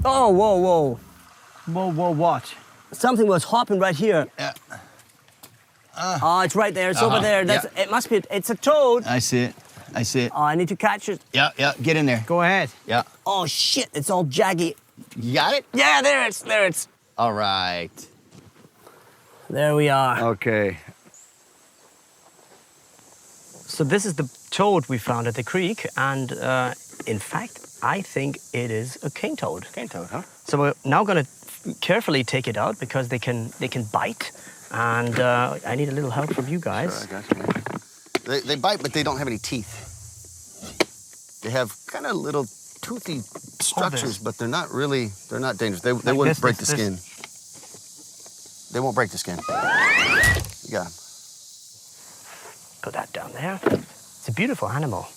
Oh, whoa, whoa. Whoa, whoa, what? Something was hopping right here. Yeah. Oh, it's right there. It's over there. That's, It must be. It's a toad. I see it. I see it. Oh, I need to catch it. Yeah, yeah. Get in there. Go ahead. Yeah. Oh shit! It's all jaggy. You got it? Yeah, there it's. There it's. All right. There we are. Okay. So this is the toad we found at the creek, and in fact, I think it is a cane toad. Cane toad, huh? So we're now going to carefully take it out because they can bite, and I need a little help from you guys. Sure, I got you, man. They bite, but they don't have any teeth. They have kind of little toothy structures, but they're not dangerous. They Like wouldn't this, break this, the skin. They won't break the skin. You got 'em. Put that down there. It's a beautiful animal.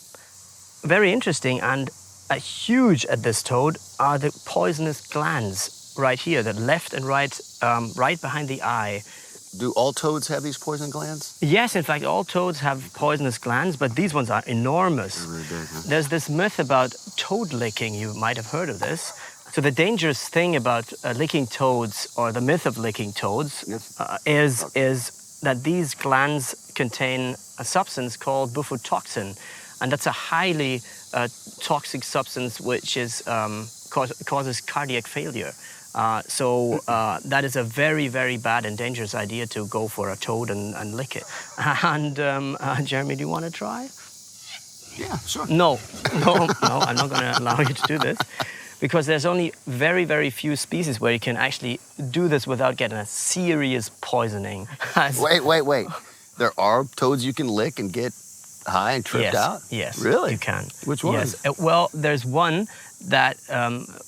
Very interesting, and huge at this toad are the poisonous glands right here, the left and right, right behind the eye. Do all toads have these poison glands? Yes, in fact, all toads have poisonous glands, but these ones are enormous. They're really big, huh? There's this myth about toad licking. You might have heard of this. So the dangerous thing about licking toads, or the myth of licking toads, is that these glands contain a substance called bufotoxin, and that's a highly toxic substance which is causes cardiac failure. So that is a very, very bad and dangerous idea to go for a toad and lick it. And Jeremy, do you want to try? Yeah, sure. No, I'm not going to allow you to do this. Because there's only very, very few species where you can actually do this without getting a serious poisoning. Wait. There are toads you can lick and get high and tripped out? Yes, Really? you can. Which one? Yes. Well, there's one that,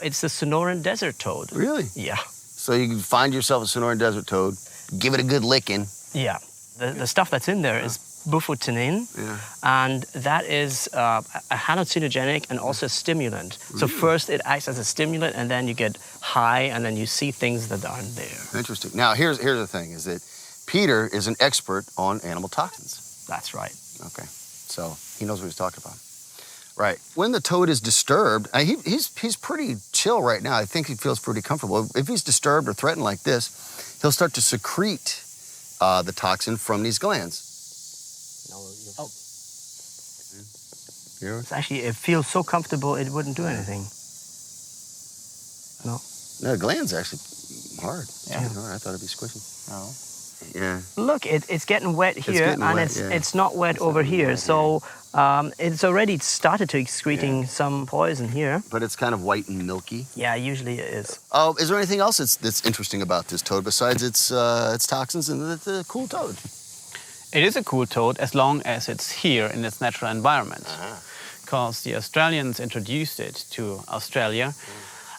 it's the Sonoran desert toad. Really? Yeah. So you can find yourself a Sonoran desert toad, give it a good licking. Yeah. The stuff that's in there is bufotenin, and that is a hallucinogenic and also a stimulant. So first it acts as a stimulant, and then you get high, and then you see things that aren't there. Interesting. Now, here's the thing, is that Peter is an expert on animal toxins. That's right. Okay, so he knows what he's talking about. Right. When the toad is disturbed, he's pretty chill right now. I think he feels pretty comfortable. If he's disturbed or threatened like this, he'll start to secrete the toxin from these glands. It's actually, it feels so comfortable it wouldn't do anything. No. No, the gland's actually hard. Yeah. I thought it'd be squishy. Oh. Yeah. Look, it's getting wet here, getting and wet, it's not wet over here. So it's already started to excreting some poison here. But it's kind of white and milky. Yeah, usually it is. Oh, is there anything else that's interesting about this toad besides its toxins and the cool toad? It is a cool toad as long as it's here in its natural environment. Because the Australians introduced it to Australia,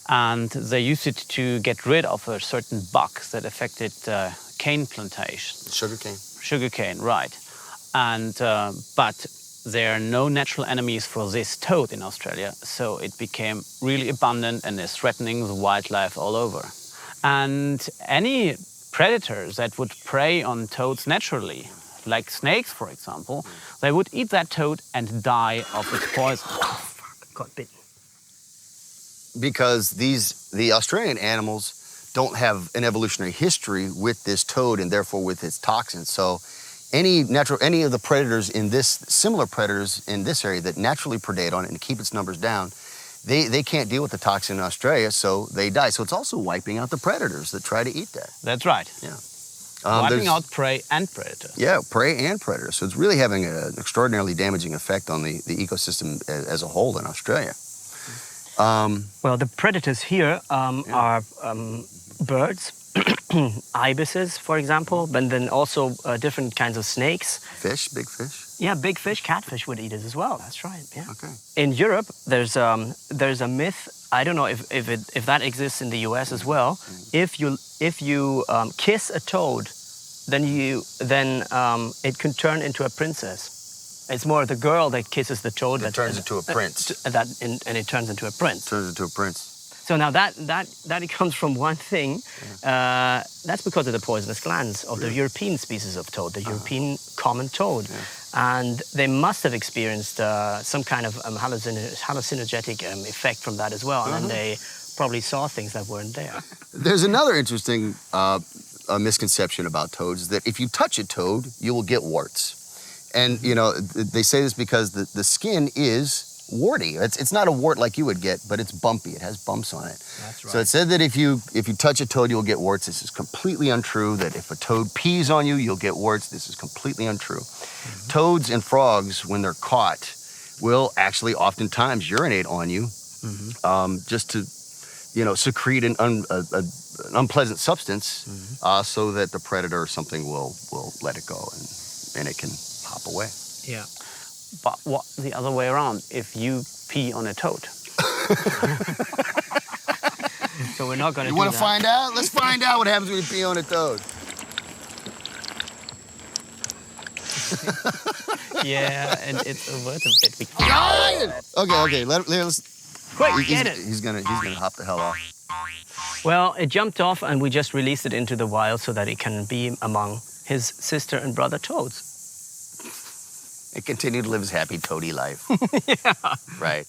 and they used it to get rid of a certain bug that affected cane plantation. Sugarcane, right. And but there are no natural enemies for this toad in Australia, so it became really abundant and is threatening the wildlife all over. And any predators that would prey on toads naturally, like snakes, for example, they would eat that toad and die of its poison. Oh, fuck, got bitten. Because the Australian animals don't have an evolutionary history with this toad and therefore with its toxins. So any of the predators similar predators in this area that naturally predate on it and keep its numbers down, they can't deal with the toxin in Australia, so they die. So it's also wiping out the predators that try to eat that. That's right. Yeah. Wiping out prey and predators. Yeah, prey and predators. So it's really having an extraordinarily damaging effect on the ecosystem as a whole in Australia. Well, the predators here are birds, ibises, for example, but then also different kinds of snakes. Fish, big fish? Yeah, big fish, catfish would eat it as well. That's right. Yeah. Okay. In Europe, there's a myth. I don't know if that exists in the U.S. as well. If you kiss a toad, then it can turn into a princess. It's more the girl that kisses the toad that turns into a prince. And it turns into a prince. Turns into a prince. So now that comes from one thing. That's because of the poisonous glands of the European species of toad, the European common toad. Yeah. And they must have experienced some kind of hallucinogenic effect from that as well. And then they probably saw things that weren't there. There's another interesting misconception about toads, that if you touch a toad, you will get warts. And, you know, they say this because the skin is warty. It's not a wart like you would get, but it's bumpy. It has bumps on it. That's right. So it said that if you touch a toad, you'll get warts. This is completely untrue. That if a toad pees on you, you'll get warts. This is completely untrue. Toads and frogs, when they're caught, will actually oftentimes urinate on you, just to, you know, secrete an unpleasant substance, so that the predator or something will let it go and it can hop away. Yeah. But what the other way around? If you pee on a toad, So we're not going to You do want that. to find out? Let's find out what happens when you pee on a toad. yeah, and it's a word a bit. Okay. Let's. Quick, get it. He's gonna hop the hell off. Well, it jumped off and we just released it into the wild so that it can be among his sister and brother toads. And continue to live his happy toady life. Yeah. Right.